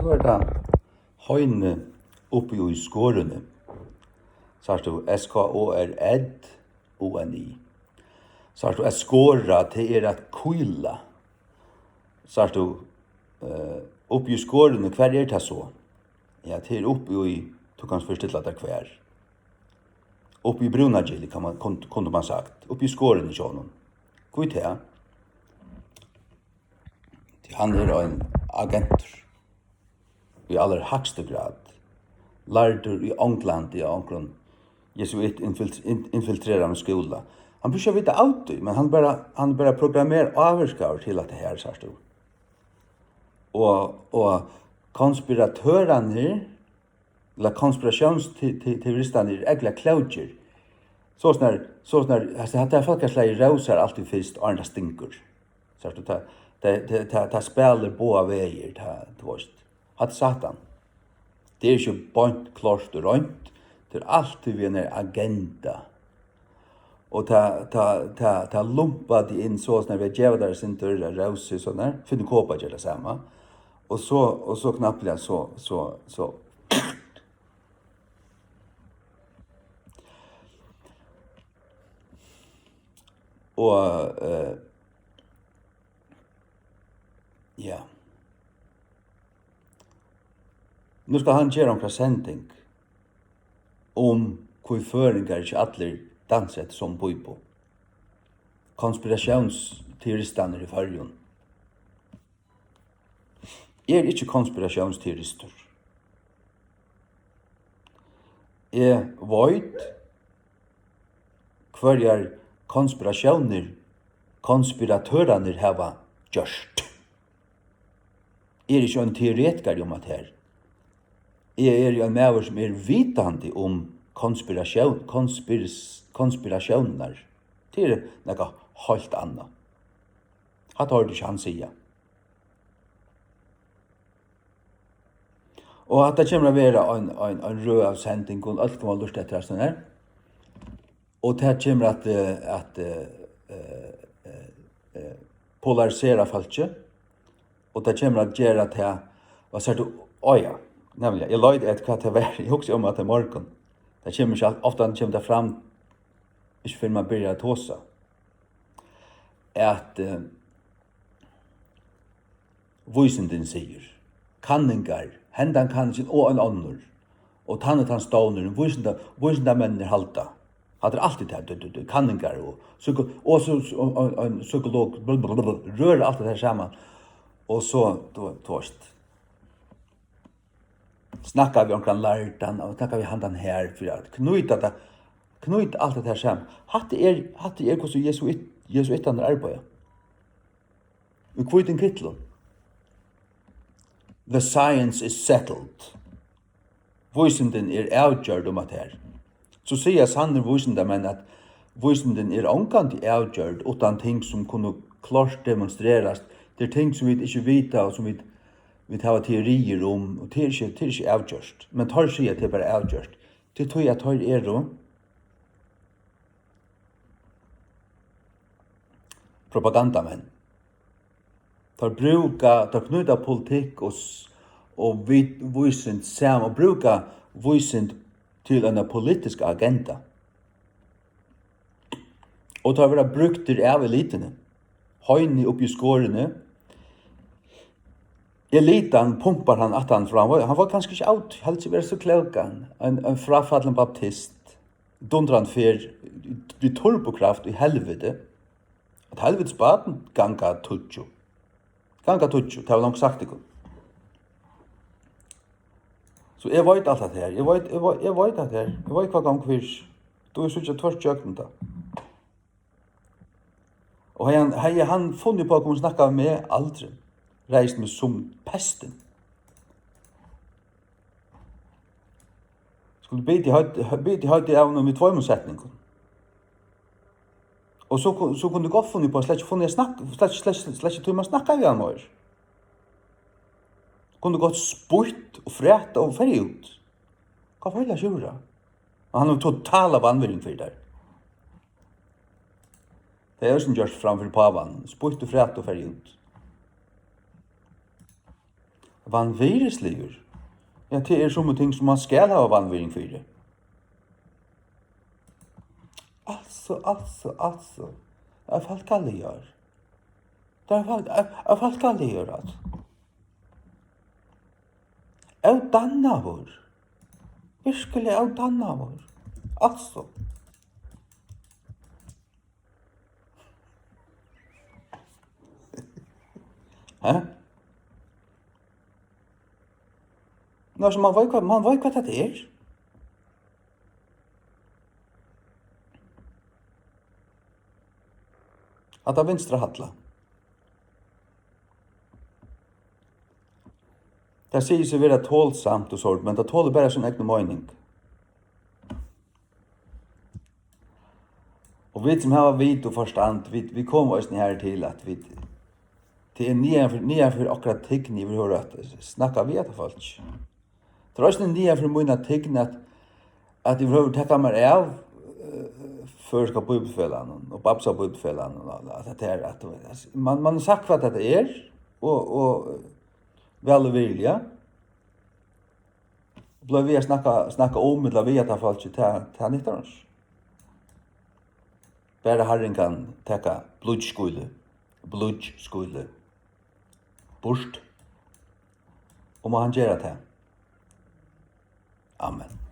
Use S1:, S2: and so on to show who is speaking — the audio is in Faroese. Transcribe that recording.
S1: så det høyne oppi i skårene. Så har du SKORED-ONI. Så har du skåra til at kuila. Så har du oppi i skårene, hver det så? Ja, til oppi i, du kan forstilla det hver. Oppi i brunagili, kunde man sagt. Oppi i skårene i sjånen. Hva det? Han en agenter. I aller högsta grad. Lärder i England, i England. Jesuit infiltrerar med skola. Han bryr vita allt, men han bara programmerar avskaur till att det här så stod. Och konspiratörerna la konspirationsteoristerna ägla cloucher. Så när alltså hade folk att lägga rosar alltid först och andra stinker. Så att det spelar båda vägar det var hat satan. Det är ju point klart och rent. Det är alltid en agenda. Och ta lumpade in så när vi ger där sin dörr rose så där för det koppar det samma. Och så knappt så och ja. Nu ska han göra en presenting om hur föringar inte alla danset som bojbo. Konspirationsteoristerna i förrjun. Jag inte konspirationsteorister. Jag vet hver konspiratörerna hava gjort. Jag är inte en teoretiker om att här. Jag är en människa som är vitande om konspirationer. Det är något helt annat. Att har du inte han säga. Och att det kommer att vara en röd av sändning och allt kommer att lust efter sån här. Och det kommer att polarisera falske. Och det kommer att göra det vad säger du? Ja. Nämligen, jag löjde ett kvart av jag också om att det är morgon. Det kommer inte ofta det fram inte för man börjar tåsa. Att voisenden säger kanningar, händan kan sin och en annan. Och tannet han ståner, voisenda männer halta. Hade alltid det kanningar och så en psykolog rör allt det här samman. Och så torst. Snackar vi omkring lärtan och snackar vi handan här för att knyta allt det här samman. Hatte er hos jesuitan arbetar. Vi kvitin kittel. The science is settled. Voisenden avgjørd om at her. Så sier sanner voisenden men at voisenden omkant avgjørd utan ting som kunne klart demonstreras. Det ting som vi ikke vita og som vi tar teorier om, og det ikke avgjørst. Men tar sier at det bare avgjørst. Det tror jeg tar propagandamenn. Tar knyta politikk og vysind sam, og bruka vysind til en politisk agenda. Og tar vera brukter av elitene. Høyni oppi skårene. Elitan pumpar han at han fram. Han var kanskje ikke out, helst ikke være så klokan. En frafallen baptist. Dundran fer i turbokraft i helvete. At helvetes baden ganga tutjo. Det har nok sagt det. Så jeg vet alt det her. Jeg vet alt det her. Jeg vet hva gang kvirs. Du er sånn tvart kjøkken da. Og han funnet på å komme snakka med aldri. Reist med som pesten. Skulle bete høyde av noe med tvøymålsetningen. Og så kunne du godt funnet på slett ikke tog man snakka vi han var. Kunne du godt spurt og freta og ferdig ut. Hva var det sjura? Og han har totala vannvering for det. Det er jo gjørst framfor pavan. Spurt og freta og ferdig ut. Vanvirisligur. Ja, det som ting som man skal ha vanviring for. Altså. Jeg falt kallig gjør. Jeg falt kallig gjør at. Jeg dannavur. Virkelig jeg dannavur. Altså. Hæ? Nå, så man vet hva det er. At det vinstra hatla. Det sier seg være tålsamt og sånt, men det tåler bare sin egen mening. Og vi som har vit og forstand, vi kommer oss her til at vi det er nye for akkurat tign i vi hører at snakka vi etter folk. Det er også nye for mine tign at vi hører tekka meg av førska bibelfellene og babsa bibelfellene og at det er at man har sagt hva det er og vel og vilja. Ble vi snakka om eller vi etter folk til 19 år. Bare Herren kan tekka blodskule bort. Og må han gjøre det. Amen.